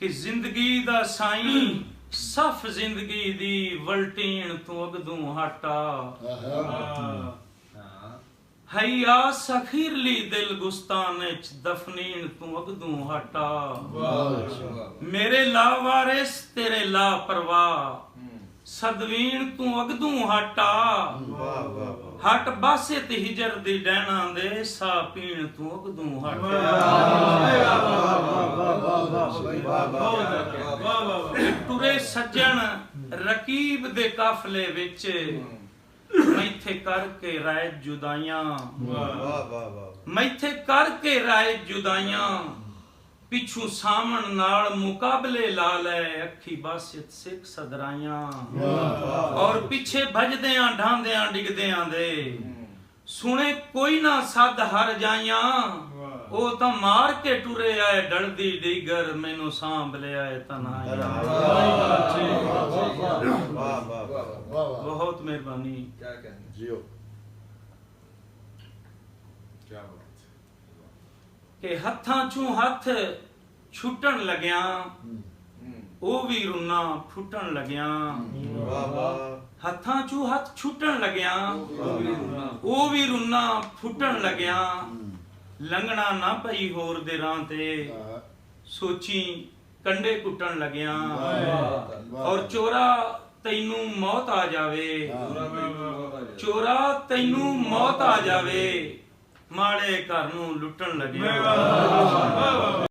कि जिंदगी दा साईं सफ जिंदगी दी वलटीन तू अगदू हटा हई आस अखीरली दिल गुस्तान दफनीन तू अगदू हटा मेरे लावारिस तेरे ला परवाह सदवीन तू अगदू हटा हट बासे ते हिजर दी डैना दे सा पीण तू अगदू हटा टुरे सज्जन रकीब दे काफले विच मैथे करके राय जुदाइयां मैथे करके राय जुदाइयां पिछू सामन नाल मुकाबले ला लै अखी बासित सिख सदराइयां और पिछे भजदियां ढांदियां डिगदियां दे सुने कोई ना सद हर जाइयां ओ तां मार के टुरे आए डलदी डीगर मैनू सांभ ले आए तन्हाइयां। बहुत मेहरबानी जियो के हत्थां चों हथ छुटन लग्या ओ भी रुना फुटन लग्या हत्थां चों हथ छुटन लग्या ओ भी रुना फुटन लग्या लंघना ना पई होर दे राह ते सोची कंडे कुटन लग्या और चोरा तैनू मौत आ जावे चोरा तैनू मौत आ जावे माड़े घर नू लुटन लग्या।